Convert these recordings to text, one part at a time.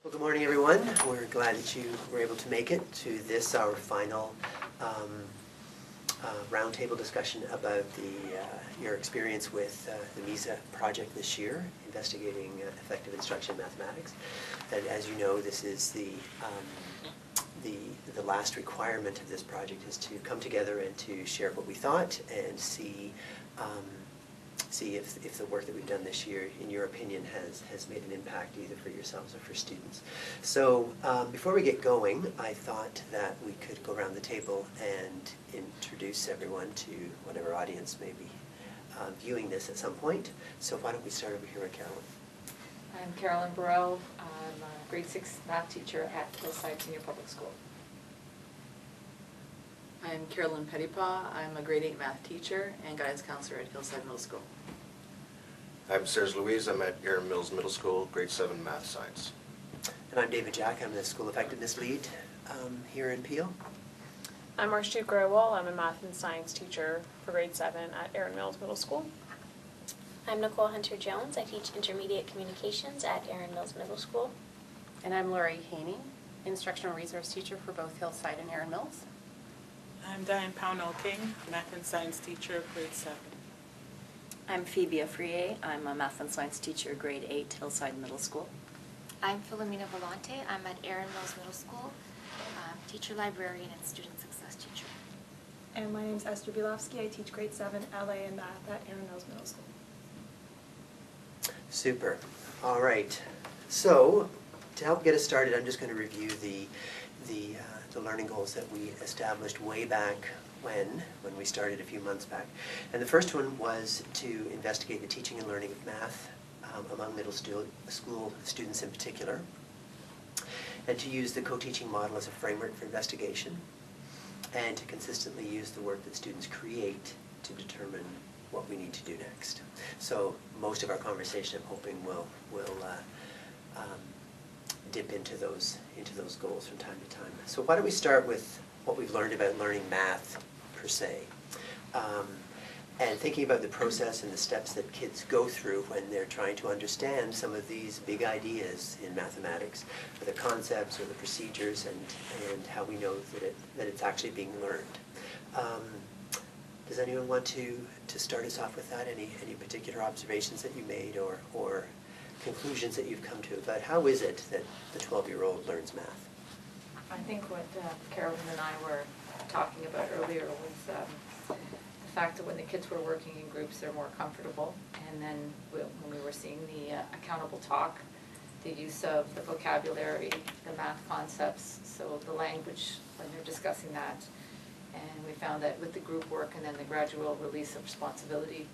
Well, good morning, everyone. We're glad that you were able to make it to this, our final roundtable discussion about your experience with the MISA project this year, investigating effective instruction in mathematics. And as you know, this is the last requirement of this project is to come together and to share what we thought and see if the work that we've done this year, in your opinion, has made an impact either for yourselves or for students. So before we get going, I thought that we could go around the table and introduce everyone to whatever audience may be viewing this at some point. So why don't we start over here with Carolyn? I'm Carolyn Burrell. I'm a grade 6 math teacher at Hillside Senior Public School. I'm Carolyn Pettipaw. I'm a grade 8 math teacher and guidance counselor at Hillside Middle School. I'm Serge Louise. I'm at Erin Mills Middle School, grade 7 math science. And I'm David Jack. I'm the school effectiveness lead here in Peel. I'm Arshdeep Grewal. I'm a math and science teacher for grade 7 at Erin Mills Middle School. I'm Nicole Hunter-Jones. I teach intermediate communications at Erin Mills Middle School. And I'm Lori Haney, instructional resource teacher for both Hillside and Erin Mills. I'm Diane Pownell-King, math and science teacher, grade 7. I'm Phoebe Afrier. I'm a math and science teacher, grade 8, Hillside Middle School. I'm Philomena Volante. I'm at Erin Mills Middle School, teacher librarian and student success teacher. And my name is Esther Bielowski. I teach grade 7 LA and math at Erin Mills Middle School. Super. All right. So to help get us started, I'm just going to review the learning goals that we established way back when we started a few months back. And the first one was to investigate the teaching and learning of math among middle school students in particular, and to use the co-teaching model as a framework for investigation, and to consistently use the work that students create to determine what we need to do next. So most of our conversation, I'm hoping, will dip into those goals from time to time. So why don't we start with what we've learned about learning math per se, and thinking about the process and the steps that kids go through when they're trying to understand some of these big ideas in mathematics, or the concepts or the procedures, and how we know that it's actually being learned. Does anyone want to start us off with that? Any particular observations that you made or conclusions that you've come to about how is it that the 12-year-old learns math? I think what Carolyn and I were talking about earlier was the fact that when the kids were working in groups, they're more comfortable. And then when we were seeing the accountable talk, the use of the vocabulary, the math concepts, so the language when they're discussing that. And we found that with the group work and then the gradual release of responsibility,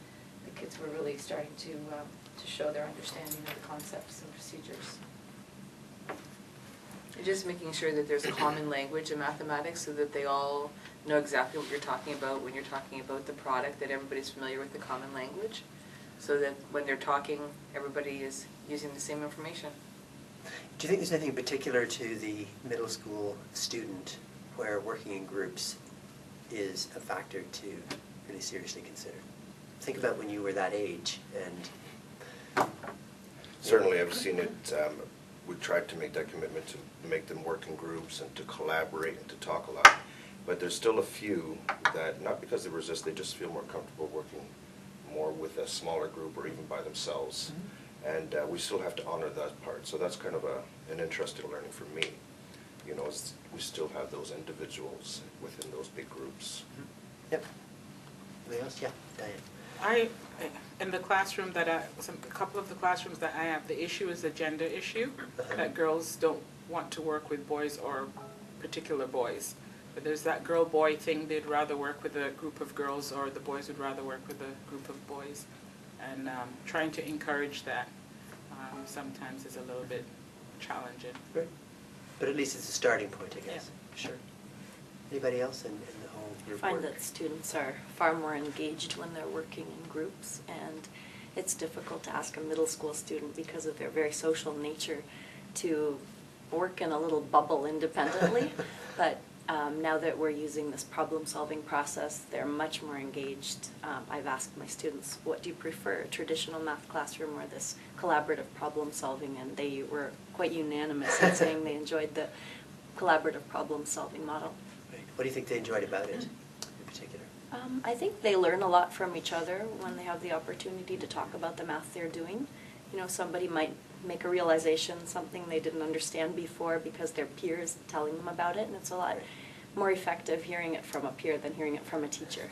the kids were really starting to show their understanding of the concepts and procedures. Just making sure that there's a common language in mathematics so that they all know exactly what you're talking about when you're talking about the product, that everybody's familiar with the common language, so that when they're talking, everybody is using the same information. Do you think there's anything particular to the middle school student where working in groups is a factor to really seriously consider? Think about when you were that age and... Certainly I've seen it, we tried to make that commitment to make them work in groups and to collaborate and to talk a lot. But there's still a few that, not because they resist, they just feel more comfortable working more with a smaller group or even by themselves. Mm-hmm. And we still have to honor that part. So that's kind of an interesting learning for me. You know, we still have those individuals within those big groups. Mm-hmm. Yep. Anybody else? Yeah, Diane. In the classroom a couple of the classrooms that I have, the issue is a gender issue, that girls don't want to work with boys or particular boys. But there's that girl-boy thing, they'd rather work with a group of girls, or the boys would rather work with a group of boys. And trying to encourage that sometimes is a little bit challenging. Right. But at least it's a starting point, I guess. Yeah. Sure. Anybody else in the whole group I find work? that students are far more engaged when they're working in groups, and it's difficult to ask a middle school student, because of their very social nature, to work in a little bubble independently. But Now that we're using this problem-solving process, they're much more engaged. I've asked my students, what do you prefer, a traditional math classroom or this collaborative problem-solving? And they were quite unanimous in saying they enjoyed the collaborative problem-solving model. Right. What do you think they enjoyed about it in particular? I think they learn a lot from each other when they have the opportunity to talk about the math they're doing. You know, somebody might make a realization, something they didn't understand before because their peer is telling them about it, and it's a lot more effective hearing it from a peer than hearing it from a teacher.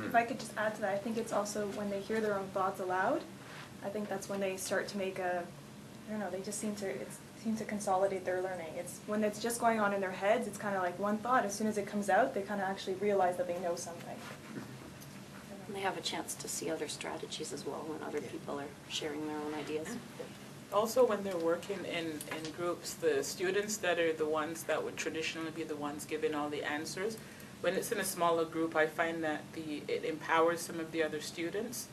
If I could just add to that, I think it's also when they hear their own thoughts aloud, I think that's when they start to make I don't know, they just seem to consolidate their learning. It's when it's just going on in their heads, it's kind of like one thought. As soon as it comes out, they kind of actually realize that they know something. And they have a chance to see other strategies as well when other people are sharing their own ideas. Also, when they're working in groups, the students that are the ones that would traditionally be the ones giving all the answers, when it's in a smaller group, I find that it empowers some of the other students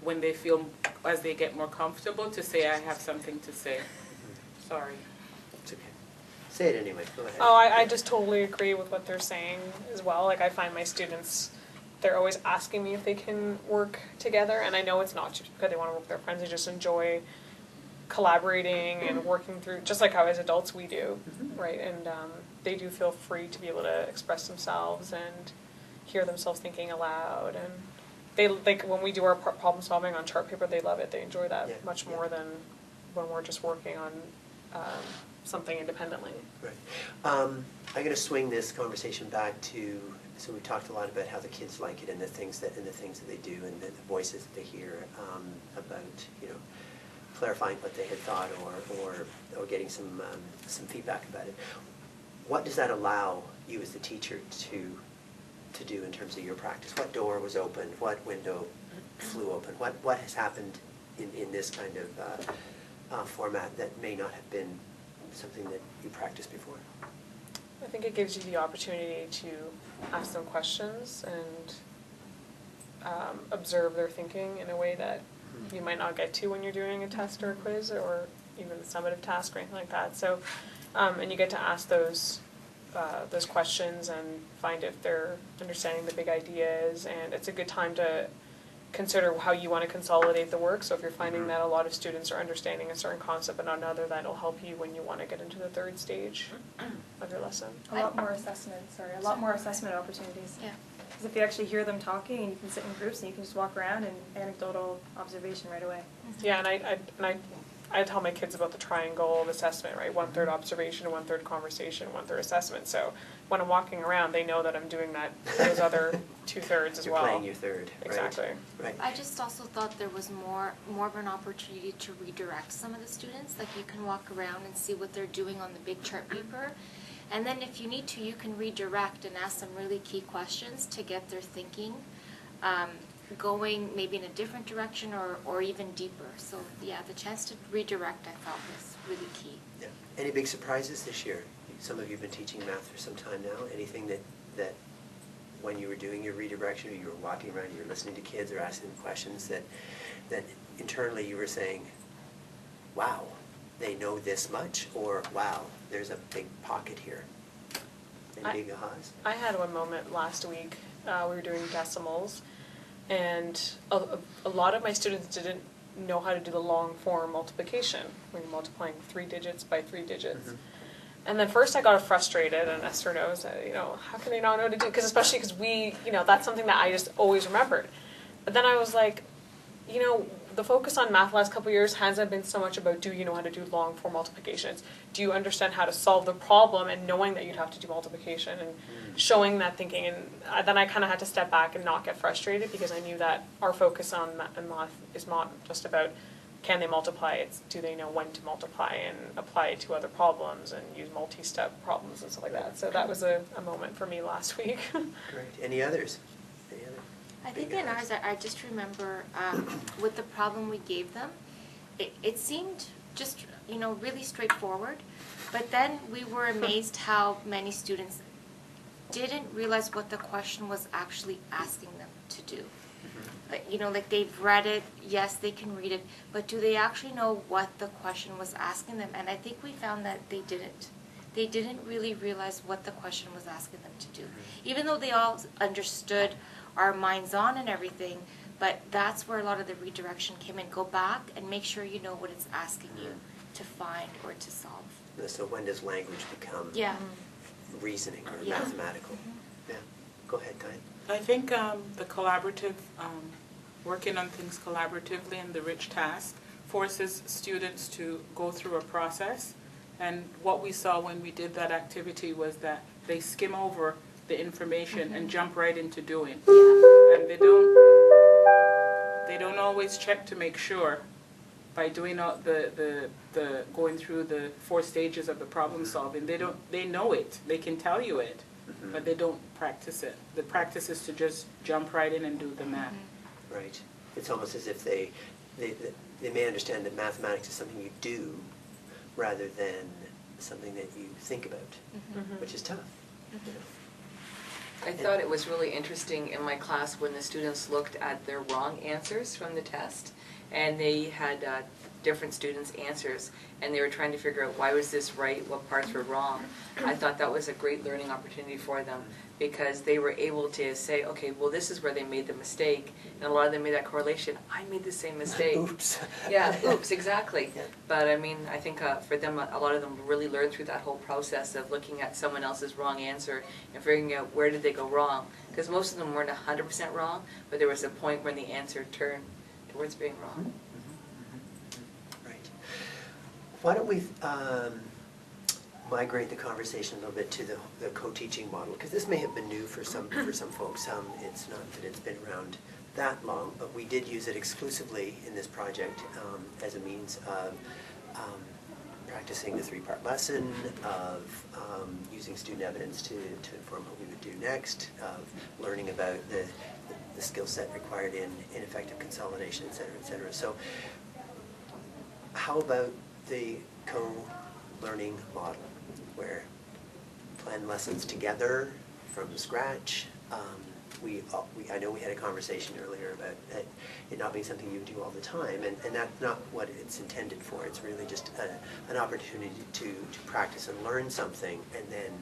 when they feel, as they get more comfortable, to say, I have something to say. Sorry. It's okay. Say it anyway. Go ahead. Oh, I just totally agree with what they're saying as well. Like, I find my students, they're always asking me if they can work together, and I know it's not just because they want to work with their friends, they just enjoy collaborating and working through, just like how as adults we do, right? And they do feel free to be able to express themselves and hear themselves thinking aloud. And they, like, when we do our problem solving on chart paper, they love it. They enjoy that much more than when we're just working on something independently. Right. I'm going to swing this conversation back to, so we talked a lot about how the kids like it and the things that they do and the voices that they hear about, you know, clarifying what they had thought or getting some feedback about it. What does that allow you as the teacher to do in terms of your practice? What door was opened? What window flew open? What has happened in this kind of format that may not have been something that you practiced before? I think it gives you the opportunity to ask them questions and observe their thinking in a way that you might not get to when you're doing a test or a quiz or even a summative task or anything like that. So, and you get to ask those questions and find if they're understanding the big ideas, and it's a good time to consider how you want to consolidate the work. So if you're finding that a lot of students are understanding a certain concept but not another, that'll help you when you want to get into the third stage of your lesson. A lot more assessment opportunities. Yeah. Because if you actually hear them talking, and you can sit in groups and you can just walk around and anecdotal observation right away. Yeah, and I tell my kids about the triangle of assessment, right? 1/3 observation, 1/3 conversation, 1/3 assessment. So when I'm walking around, they know that I'm doing those other 2/3 as well. You're playing your third. Exactly. Right. I just also thought there was more of an opportunity to redirect some of the students. Like, you can walk around and see what they're doing on the big chart paper. And then if you need to, you can redirect and ask some really key questions to get their thinking going maybe in a different direction or even deeper. So yeah, the chance to redirect I thought was really key. Yeah. Any big surprises this year? Some of you have been teaching math for some time now. Anything that when you were doing your redirection or you were walking around, you were listening to kids or asking them questions that internally you were saying, wow, they know this much, or wow, there's a big pocket here? Any big ahas? I had one moment last week. We were doing decimals, and a lot of my students didn't know how to do the long form multiplication when you're multiplying 3 digits by 3 digits. Mm-hmm. And then first I got frustrated, and Esther knows that, how can they not know how to do it? Especially because we, that's something that I just always remembered. But then I was like, the focus on math the last couple of years hasn't been so much about do you know how to do long form multiplications. Do you understand how to solve the problem and knowing that you'd have to do multiplication and showing that thinking. And then I kind of had to step back and not get frustrated because I knew that our focus on math is not just about can they multiply, it's do they know when to multiply and apply it to other problems and use multi-step problems and stuff like that. So that was a moment for me last week. Great. Any others? I think in ours, I just remember with the problem we gave them, it seemed just, really straightforward. But then we were amazed how many students didn't realize what the question was actually asking them to do. Like they've read it, yes, they can read it, but do they actually know what the question was asking them? And I think we found that they didn't. they didn't really realize what the question was asking them to do. Even though they all understood our minds on and everything, but that's where a lot of the redirection came in. Go back and make sure you know what it's asking you to find or to solve. So when does language become Yeah. reasoning or Yeah. mathematical? Yeah. Go ahead, Diane. I think the collaborative, working on things collaboratively and the rich task forces students to go through a process. And what we saw when we did that activity was that they skim over the information and jump right into doing. And they don't always check to make sure by doing all the going through the 4 stages of the problem solving. They know it, they can tell you it, but they don't practice it. The practice is to just jump right in and do the math. Right. It's almost as if they may understand that mathematics is something you do rather than something that you think about, which is tough. You know? I thought it was really interesting in my class when the students looked at their wrong answers from the test, and they had different students' answers, and they were trying to figure out why was this right, what parts were wrong. I thought that was a great learning opportunity for them, because they were able to say, okay, well, this is where they made the mistake, and a lot of them made that correlation. I made the same mistake. Oops. Yeah, oops, exactly. Yeah. But I mean, I think for them, a lot of them really learned through that whole process of looking at someone else's wrong answer and figuring out where did they go wrong. Because most of them weren't 100% wrong, but there was a point when the answer turned towards being wrong. Right. Why don't we migrate the conversation a little bit to the co-teaching model, because this may have been new for some folks. It's not that it's been around that long, but we did use it exclusively in this project as a means of practicing the 3-part lesson, of using student evidence to inform what we would do next, of learning about the skill set required in effective consolidation, et cetera, et cetera. So how about the co-learning model, where plan lessons together from scratch? I know we had a conversation earlier about it not being something you do all the time, and that's not what it's intended for. It's really just an opportunity to practice and learn something, and then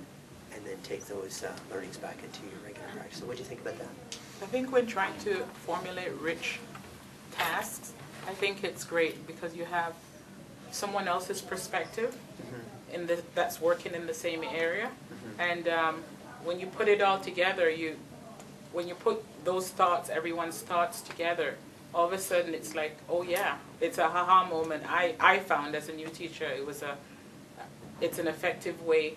take those learnings back into your regular practice. So what do you think about that? I think when trying to formulate rich tasks, I think it's great because you have someone else's perspective that's working in the same area, and when you put it all together, when you put those thoughts, everyone's thoughts together, all of a sudden it's like, oh yeah, it's a ha-ha moment. I found as a new teacher, it's an effective way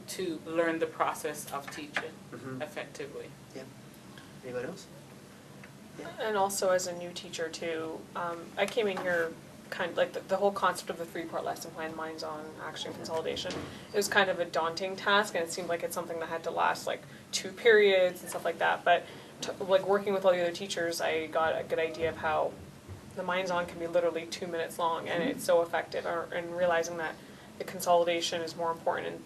to learn the process of teaching effectively. Yeah. Anyone else? Yeah. And also as a new teacher too, I came in here kind of like the whole concept of the 3-part lesson plan, minds on, action, consolidation. It was kind of a daunting task, and it seemed like it's something that had to last like 2 periods and stuff like that. But like working with all the other teachers, I got a good idea of how the minds on can be literally 2 minutes long, and it's so effective. And realizing that the consolidation is more important. And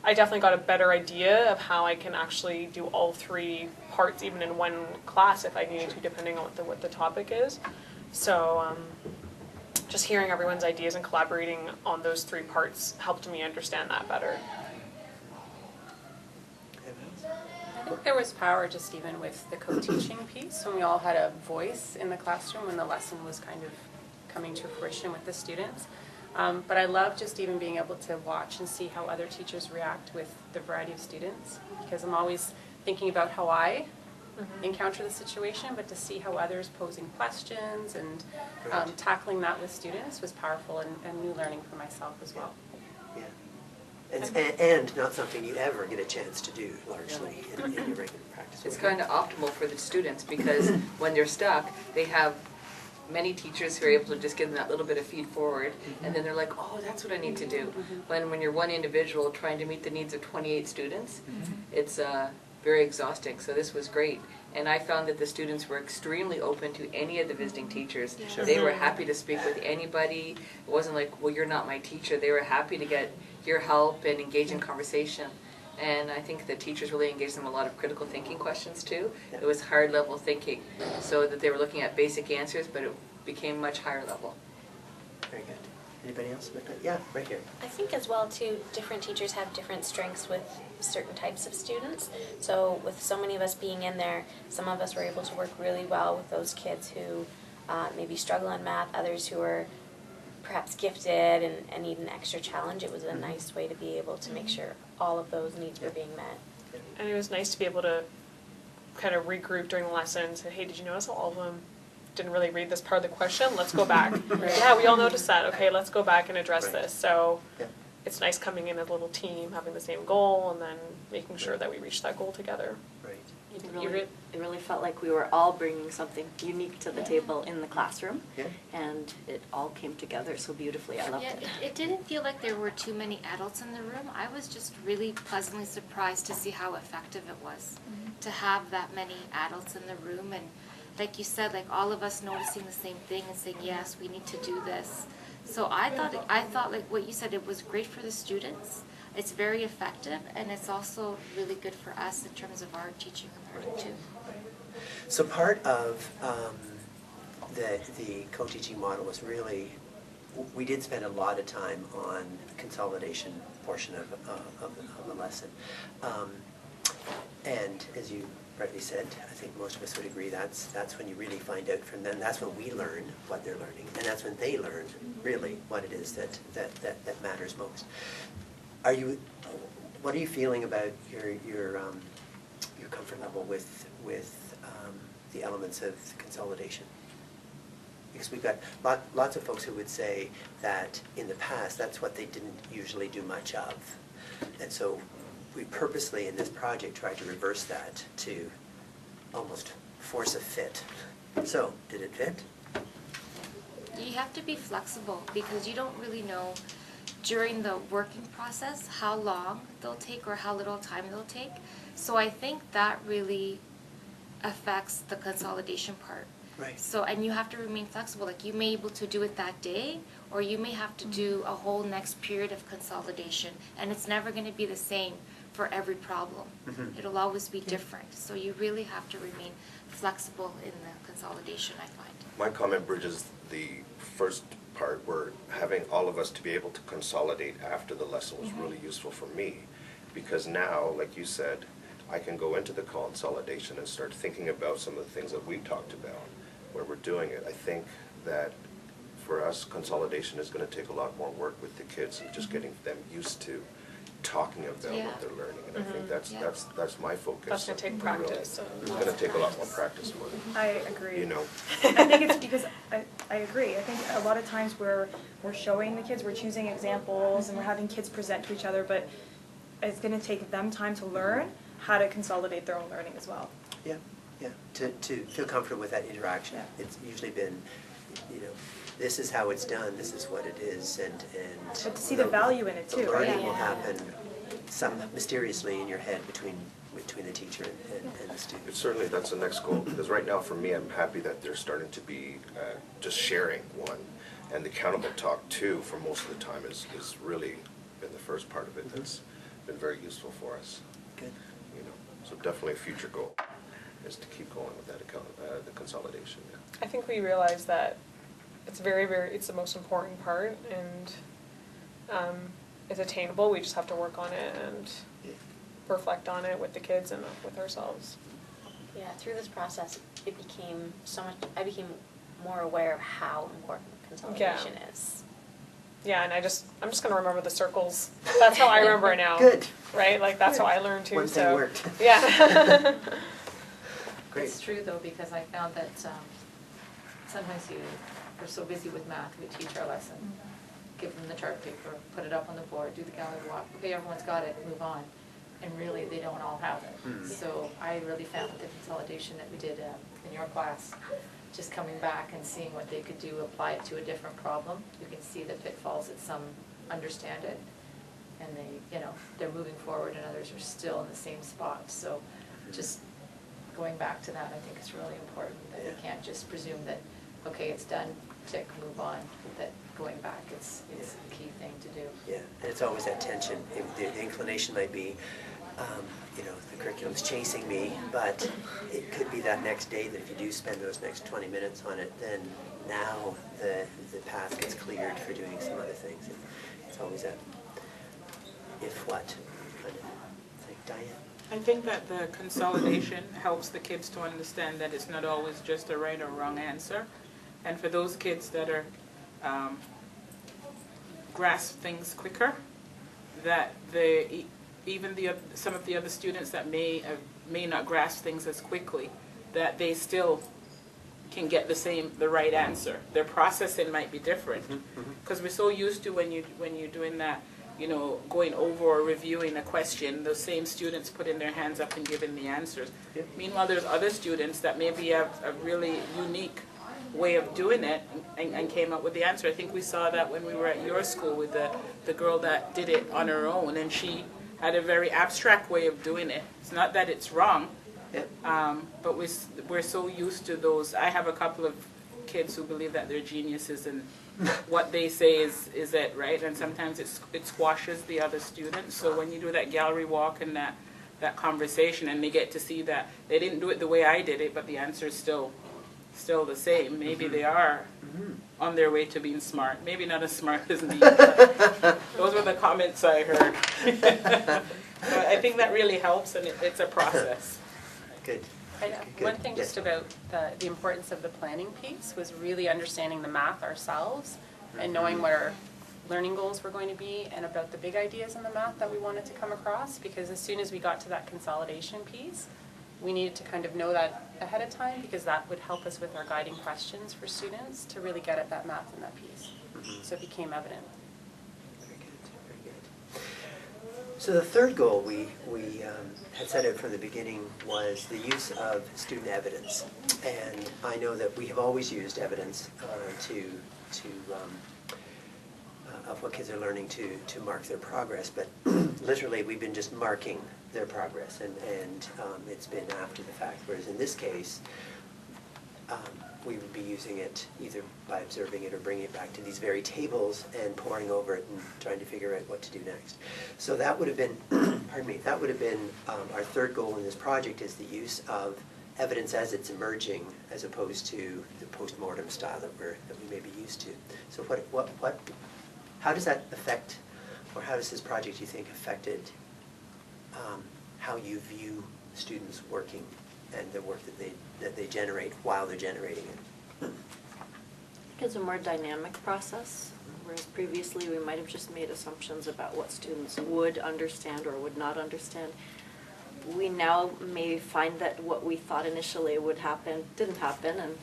I definitely got a better idea of how I can actually do all 3 parts, even in one class if I need to, depending on what the topic is. So just hearing everyone's ideas and collaborating on those 3 parts helped me understand that better. I think there was power just even with the co-teaching piece, when we all had a voice in the classroom when the lesson was kind of coming to fruition with the students. But I love just even being able to watch and see how other teachers react with the variety of students, because I'm always thinking about how I encounter the situation, but to see how others posing questions and tackling that with students was powerful and new learning for myself as well. Yeah. And not something you ever get a chance to do largely in your regular practice. It's kind of optimal for the students because when they're stuck, they have many teachers who are able to just give them that little bit of feed forward, and then they're like, oh, that's what I need to do. When you're one individual trying to meet the needs of 28 students, it's very exhausting. So this was great. And I found that the students were extremely open to any of the visiting teachers. Sure. They were happy to speak with anybody. It wasn't like, well, you're not my teacher. They were happy to get your help and engage in conversation. And I think the teachers really engaged them in a lot of critical thinking questions too. Yeah. It was hard level thinking, so that they were looking at basic answers, but it became much higher level. Very good. Anybody else? Yeah, right here. I think as well too, different teachers have different strengths with certain types of students. So with so many of us being in there, some of us were able to work really well with those kids who maybe struggle in math, others who are perhaps gifted and need an extra challenge. It was a nice way to be able to make sure all of those needs were being met. And it was nice to be able to kind of regroup during the lesson and say, hey, did you notice how all of them didn't really read this part of the question? Let's go back. Yeah, we all noticed that. Okay, let's go back and address this. So it's nice coming in as a little team, having the same goal, and then making sure that we reach that goal together. Right. It really felt like we were all bringing something unique to the table in the classroom, and it all came together so beautifully. I loved it. It didn't feel like there were too many adults in the room. I was just really pleasantly surprised to see how effective it was to have that many adults in the room, and like you said, like all of us noticing the same thing and saying, yes, we need to do this. So I thought like what you said, it was great for the students. It's very effective, and it's also really good for us in terms of our teaching and learning too. So part of the co-teaching model was really, we did spend a lot of time on the consolidation portion of the lesson. And as you rightly said, I think most of us would agree that's when you really find out from them. That's when we learn what they're learning, and that's when they learn really what it is that matters most. What are you feeling about your comfort level with the elements of consolidation? Because we've got lots of folks who would say that in the past that's what they didn't usually do much of, and so we purposely in this project tried to reverse that to almost force a fit. So, did it fit? You have to be flexible because you don't really know during the working process how long they'll take or how little time they'll take. So I think that really affects the consolidation part. Right. So, and you have to remain flexible. Like you may be able to do it that day, or you may have to do a whole next period of consolidation, and it's never going to be the same for every problem. It'll always be different. So you really have to remain flexible in the consolidation, I find. My comment bridges the first part where having all of us to be able to consolidate after the lesson was really useful for me, because now, like you said, I can go into the consolidation and start thinking about some of the things that we talked about where we're doing it. I think that for us, consolidation is going to take a lot more work with the kids and just getting them used to talking about what they're learning, and I think that's my focus. That's going to take practice. It's going to take a lot more practice for it. I agree. You know. I think it's because I agree. I think a lot of times we're showing the kids, we're choosing examples, and we're having kids present to each other, but it's going to take them time to learn how to consolidate their own learning as well. Yeah. To feel comfortable with that interaction. It's usually been, this is how it's done, this is what it is, and But to see the value in it too, the right? learning will happen mysteriously in your head between the teacher and the student. Certainly, that's the next goal, because right now for me, I'm happy that they're starting to be just sharing one, and the accountable talk too for most of the time is really been the first part of it that's been very useful for us. Good. So definitely a future goal is to keep going with that the consolidation. I think we realize that it's it's the most important part, and it's attainable. We just have to work on it and reflect on it with the kids and with ourselves. Yeah, through this process, it became I became more aware of how important consolidation is. Yeah, and I'm just going to remember the circles. That's how I remember it now. Good. Right? Like, that's how I learned too. One thing worked. Yeah. Great. It's true though, because I found that sometimes we're so busy with math, we teach our lesson, give them the chart paper, put it up on the board, do the gallery walk, okay, everyone's got it, move on. And really, they don't all have it. So I really found that the consolidation that we did in your class, just coming back and seeing what they could do, apply it to a different problem. You can see the pitfalls that some understand it, and they're moving forward, and others are still in the same spot. So just going back to that, I think is really important, that we can't just presume that, okay, it's done, tick, move on, that going back is a key thing to do. Yeah, and it's always that tension. The inclination might be, the curriculum's chasing me, but it could be that next day that if you do spend those next 20 minutes on it, then now the path gets cleared for doing some other things. It's always a if what kind of thing. Diane? I think that the consolidation helps the kids to understand that it's not always just a right or wrong answer. And for those kids that are grasp things quicker, that some of the other students that may not grasp things as quickly, that they still can get the right answer. Their processing might be different, because we're so used to when you're doing that, going over or reviewing a question, those same students putting their hands up and giving the answers. Yep. Meanwhile, there's other students that maybe have a really unique way of doing it and came up with the answer. I think we saw that when we were at your school with the girl that did it on her own, and she had a very abstract way of doing it. It's not that it's wrong, Yep. but we're so used to those. I have a couple of kids who believe that they're geniuses and what they say is it, right? And sometimes it squashes the other students. So when you do that gallery walk and that conversation, and they get to see that they didn't do it the way I did it, but the answer is still the same. Maybe they are on their way to being smart. Maybe not as smart as me. Those were the comments I heard. But I think that really helps, and it's a process. Good. One thing Yes. just about the importance of the planning piece was really understanding the math ourselves and knowing what our learning goals were going to be and about the big ideas in the math that we wanted to come across, because as soon as we got to that consolidation piece, we needed to kind of know that ahead of time, because that would help us with our guiding questions for students to really get at that math in that piece. So it became evident. Very good, very good. So the third goal we had set out from the beginning was the use of student evidence. And I know that we have always used evidence of what kids are learning to mark their progress, but literally we've been just marking their progress, and it's been after the fact, whereas in this case, we would be using it either by observing it or bringing it back to these very tables and poring over it and trying to figure out what to do next. So that would have been, pardon me, that would have been our third goal in this project, is the use of evidence as it's emerging, as opposed to the post-mortem style that we may be used to. So how does that affect, or how does this project, you think, affected how you view students working and the work that they generate while they're generating it? It's a more dynamic process, whereas previously we might have just made assumptions about what students would understand or would not understand. We now may find that what we thought initially would happen didn't happen,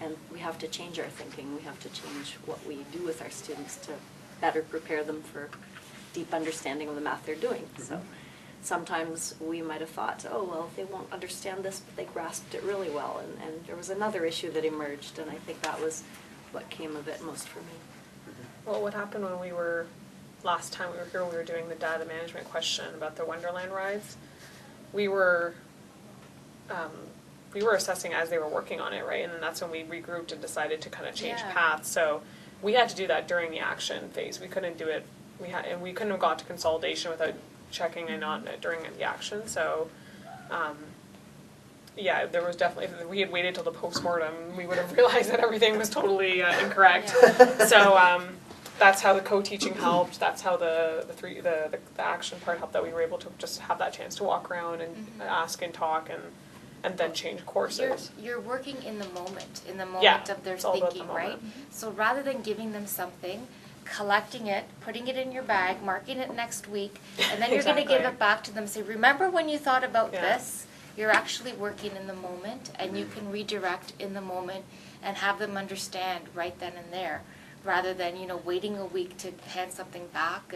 and we have to change our thinking. We have to change what we do with our students to better prepare them for deep understanding of the math they're doing. So sometimes we might have thought, oh, well, they won't understand this, but they grasped it really well. And there was another issue that emerged, and I think that was what came of it most for me. Well, what happened when last time we were here, we were doing the data management question about the Wonderland rides. We were assessing as they were working on it, right? And then that's when we regrouped and decided to kind of change paths. So we had to do that during the action phase. We couldn't do it. We couldn't have got to consolidation without checking and on it during the action. So, there was definitely, if we had waited till the postmortem, we would have realized that everything was totally incorrect. So that's how the co-teaching helped. That's how the action part helped, that we were able to just have that chance to walk around and ask and talk and then change courses. You're working in the moment of their it's all about the thinking, right? moment. So rather than giving them something, collecting it, putting it in your bag, marking it next week, and then you're going to give it back to them, say, remember when you thought about this? You're actually working in the moment, and you can redirect in the moment and have them understand right then and there, rather than, waiting a week to hand something back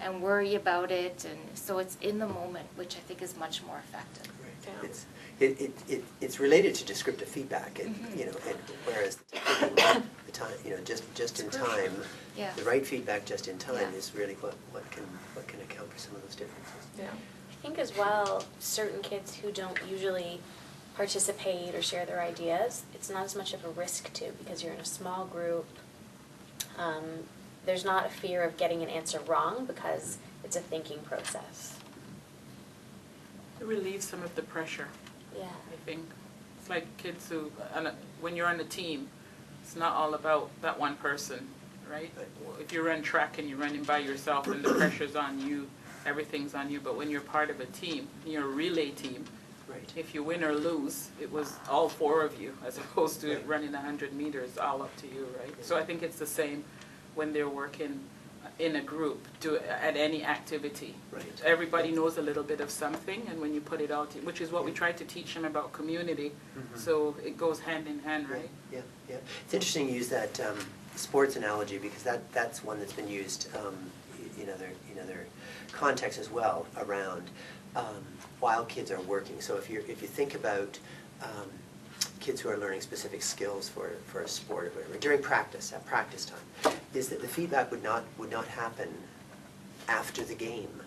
and worry about it. And so it's in the moment, which I think is much more effective. Right. It's related to descriptive feedback, and whereas the time, just in time, the right feedback just in time is really what can account for some of those differences. Yeah. I think as well, certain kids who don't usually participate or share their ideas, it's not as much of a risk to, because you're in a small group. There's not a fear of getting an answer wrong because it's a thinking process. relieves some of the pressure, Yeah. I think. It's like kids who, when you're on a team, it's not all about that one person, right? If you run track and you're running by yourself and the pressure's on you, everything's on you. But when you're part of a team, you're a relay team. Right. If you win or lose, it was all four of you, as opposed to running 100 meters, all up to you, right? So I think it's the same when they're working in a group at any activity. Right. Everybody knows a little bit of something, and when you put it out, which is what we try to teach them about community, so it goes hand in hand, right? Yeah, yeah. It's interesting you use that sports analogy, because that's one that's been used in other contexts as well, around while kids are working. So if you think about kids who are learning specific skills for a sport or whatever, during practice, at practice time, is that the feedback would not happen after the game.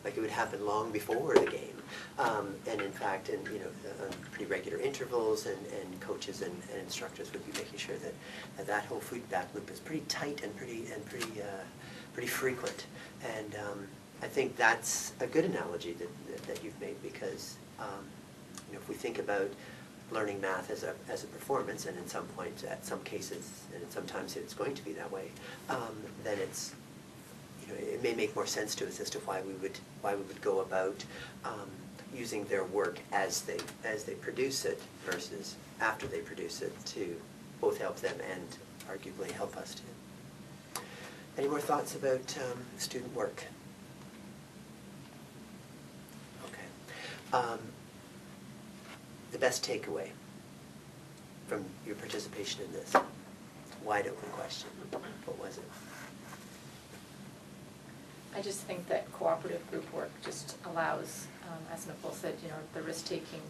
Like, it would happen long before the game. And in fact, on pretty regular intervals, and coaches and instructors would be making sure that whole feedback loop is pretty tight and pretty frequent. And I think that's a good analogy that you've made, because if we think about learning math as a performance, and in some points, at some cases, and sometimes it's going to be that way, then it's, it may make more sense to us as to why we would go about using their work as they produce it versus after they produce it, to both help them and arguably help us too. Any more thoughts about student work? Okay. The best takeaway from your participation in this wide open question, what was it? I just think that cooperative group work just allows, as Nicole said, the risk-taking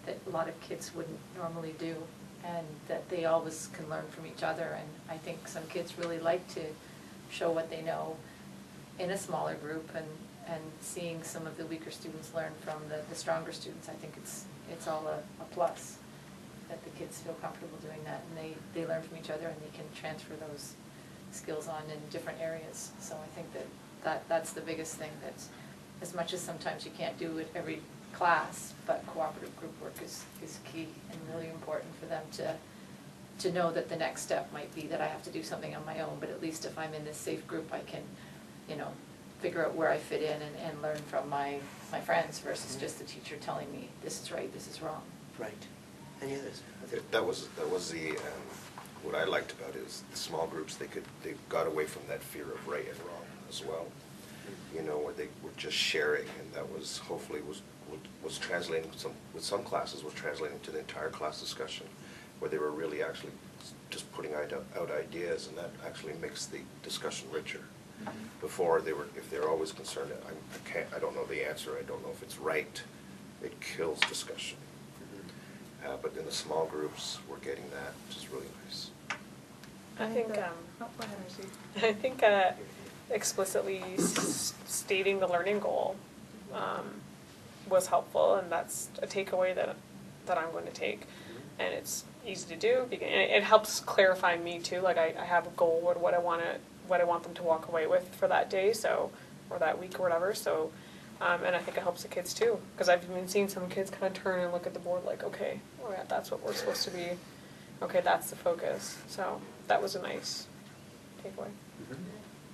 that a lot of kids wouldn't normally do, and that they always can learn from each other. And I think some kids really like to show what they know in a smaller group, and seeing some of the weaker students learn from the stronger students. I think it's all a plus that the kids feel comfortable doing that, and they learn from each other, and they can transfer those skills on in different areas. So I think that's the biggest thing, that as much as sometimes you can't do it every class, but cooperative group work is key and really important for them to know that the next step might be that I have to do something on my own, but at least if I'm in this safe group, I can, figure out where I fit in and learn from my friends, versus just the teacher telling me this is right, this is wrong. Right. Any others? That was the what I liked about it, is the small groups. They got away from that fear of right and wrong as well. Where they were just sharing, and that was hopefully was translating with some classes was translating to the entire class discussion, where they were really actually just putting out ideas, and that actually makes the discussion richer. Before, if they're always concerned, I don't know the answer, I don't know if it's right, it kills discussion. But in the small groups, we're getting that, which is really nice. I think, go ahead, Archie. I think explicitly stating the learning goal was helpful, and that's a takeaway that I'm going to take. And it's easy to do, and it helps clarify me too. Like, I have a goal, what I want them to walk away with for that day, or that week or whatever. So, and I think it helps the kids too, because I've been seeing some kids kind of turn and look at the board like, okay, well, yeah, that's what we're supposed to be. Okay, that's the focus. So that was a nice takeaway.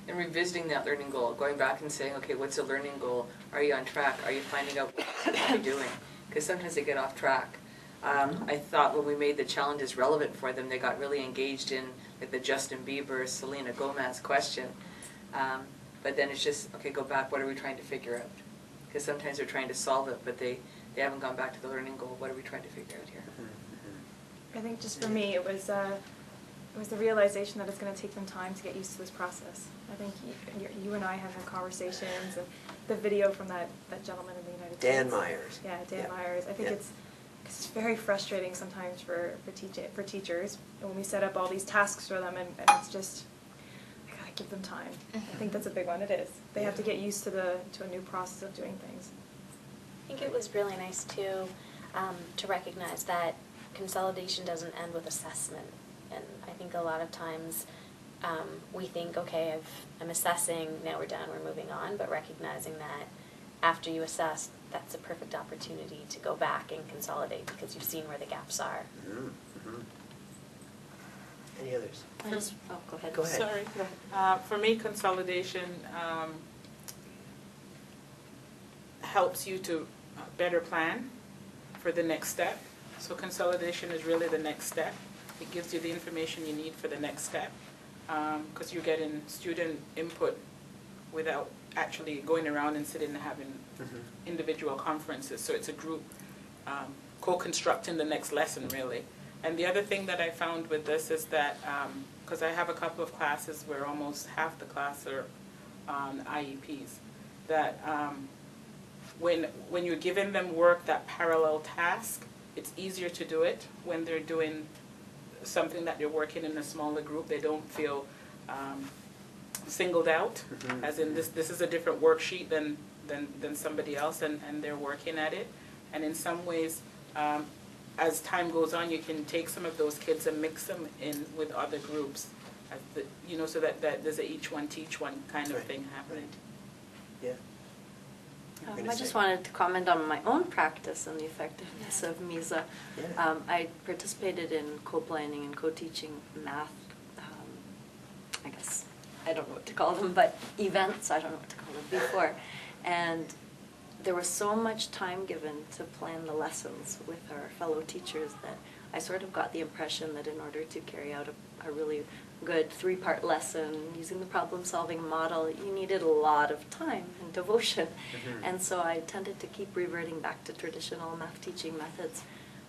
And revisiting that learning goal, going back and saying, okay, what's the learning goal? Are you on track? Are you finding out what you're doing? Because sometimes they get off track. I thought when we made the challenges relevant for them, they got really engaged in like the Justin Bieber, Selena Gomez question. But then it's just, okay, go back, what are we trying to figure out? Because sometimes they're trying to solve it, but they haven't gone back to the learning goal. What are we trying to figure out here? I think just for me, it was the realization that it's going to take them time to get used to this process. I think you and I have had conversations, and the video from that gentleman in the United States. Dan Myers. Yeah, Dan Myers. I think it's very frustrating sometimes for teachers, and when we set up all these tasks for them, and it's just, I gotta give them time. I think that's a big one. It is. They have to get used to a new process of doing things. I think it was really nice to recognize that consolidation doesn't end with assessment. And I think a lot of times we think, okay, I'm assessing, now we're done, we're moving on, but recognizing that after you assess, that's a perfect opportunity to go back and consolidate because you've seen where the gaps are. Mm-hmm. Mm-hmm. Any others? Go ahead. Go ahead. Sorry. For me, consolidation helps you to better plan for the next step. So consolidation is really the next step. It gives you the information you need for the next step because you're getting student input without actually going around and sitting and having individual conferences. So it's a group co-constructing the next lesson, really. And the other thing that I found with this is that, because I have a couple of classes where almost half the class are on IEPs, that when you're giving them work, that parallel task, it's easier to do it when they're doing something that they're working in a smaller group. They don't feel singled out, as in this is a different worksheet than somebody else, and they're working at it. And in some ways, as time goes on, you can take some of those kids and mix them in with other groups, so that there's a each one teach one kind of thing happening. Yeah. I just wanted to comment on my own practice and the effectiveness of MISA. Yeah. I participated in co-planning and co-teaching math, I guess, I don't know what to call them, but events, I don't know what to call them, before. And there was so much time given to plan the lessons with our fellow teachers that I sort of got the impression that in order to carry out a really good 3-part lesson using the problem-solving model, you needed a lot of time and devotion. And so I tended to keep reverting back to traditional math teaching methods.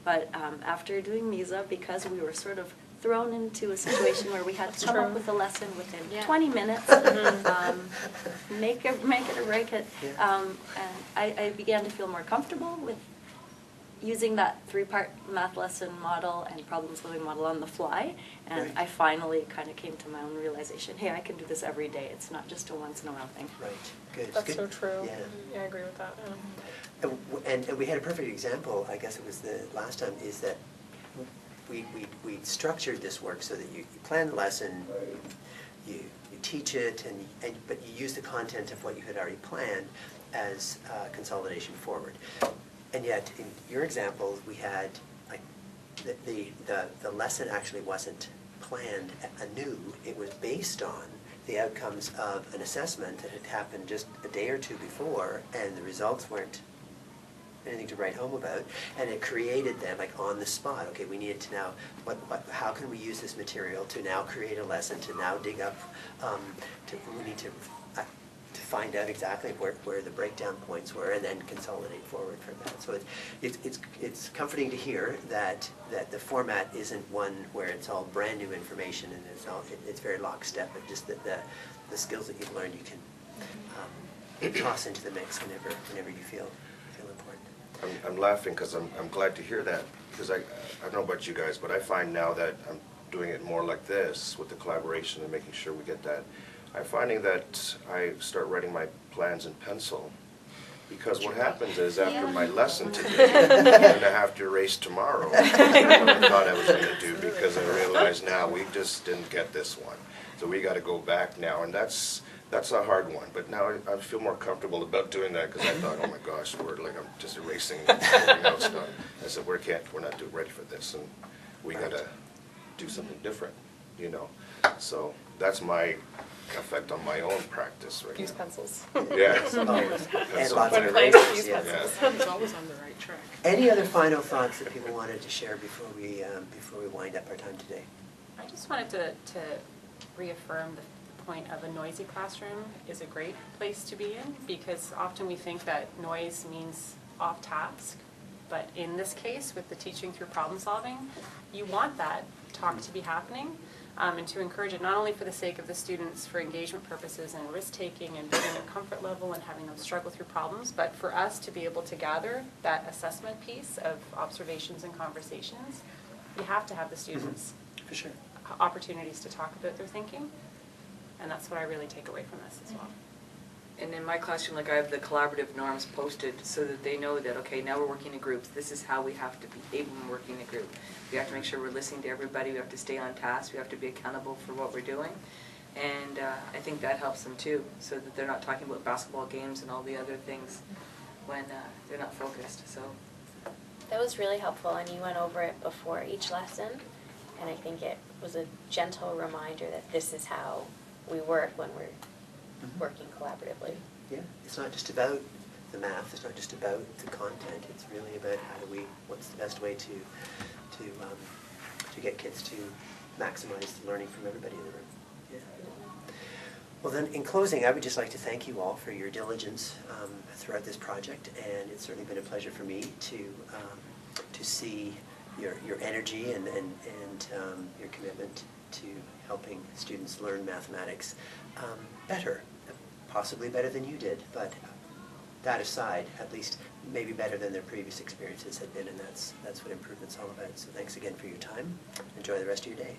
But after doing MISA, because we were sort of thrown into a situation where we had to come up with a lesson within 20 minutes, make it or break it, and I began to feel more comfortable with using that 3-part math lesson model and problem-solving model on the fly, and I finally kind of came to my own realization, hey, I can do this every day. It's not just a once-in-a-while thing. Right, good. That's good. so true. Yeah. Yeah, I agree with that. And we had a perfect example, I guess it was the last time, is that we structured this work so that you plan the lesson, you teach it, but you use the content of what you had already planned as consolidation forward. And yet, in your example, we had like the lesson actually wasn't planned anew. It was based on the outcomes of an assessment that had happened just a day or two before, and the results weren't anything to write home about. And it created then, like on the spot, okay, we needed to now, how can we use this material to now create a lesson, to now dig up, we need to find out exactly where the breakdown points were, and then consolidate forward from that. So it's comforting to hear that the format isn't one where it's all brand new information and it's very lockstep, but just that the skills that you've learned you can toss into the mix whenever you feel important. I'm laughing because I'm glad to hear that, because I don't know about you guys, but I find now that I'm doing it more like this with the collaboration and making sure we get that. I'm finding that I start writing my plans in pencil, because what happens is after my lesson today, I'm going to have to erase tomorrow what I thought I was going to do, because I realize now we just didn't get this one. So we got to go back now, and that's a hard one. But now I feel more comfortable about doing that, because I thought, oh my gosh, I'm just erasing everything else done. I said, we're not ready for this, and we got to do something different, So that's my effect on my own practice right Use now. pencils. Yeah. And lots of When playing, erasers, use yeah. pencils. It's always on the right track. Any other final thoughts that people wanted to share before we wind up our time today? I just wanted to reaffirm the point of a noisy classroom is a great place to be in, because often we think that noise means off task, but in this case, with the teaching through problem solving, you want that talk to be happening. And to encourage it, not only for the sake of the students for engagement purposes and risk-taking and building a comfort level and having them struggle through problems, but for us to be able to gather that assessment piece of observations and conversations, you have to have the students For sure. opportunities to talk about their thinking, and that's what I really take away from this as well. And in my classroom, I have the collaborative norms posted so that they know that, okay, now we're working in groups. This is how we have to behave when we're working in a group. We have to make sure we're listening to everybody. We have to stay on task. We have to be accountable for what we're doing. And I think that helps them too, so that they're not talking about basketball games and all the other things when they're not focused, so. That was really helpful, and you went over it before each lesson, and I think it was a gentle reminder that this is how we work when we're working collaboratively. Yeah, it's not just about the math, it's not just about the content, it's really about what's the best way to get kids to maximize the learning from everybody in the room. Yeah. Well then, in closing, I would just like to thank you all for your diligence throughout this project, and it's certainly been a pleasure for me to see your energy and your commitment to helping students learn mathematics better, possibly better than you did, but that aside, at least maybe better than their previous experiences had been, and that's what improvement's all about. So thanks again for your time. Enjoy the rest of your day.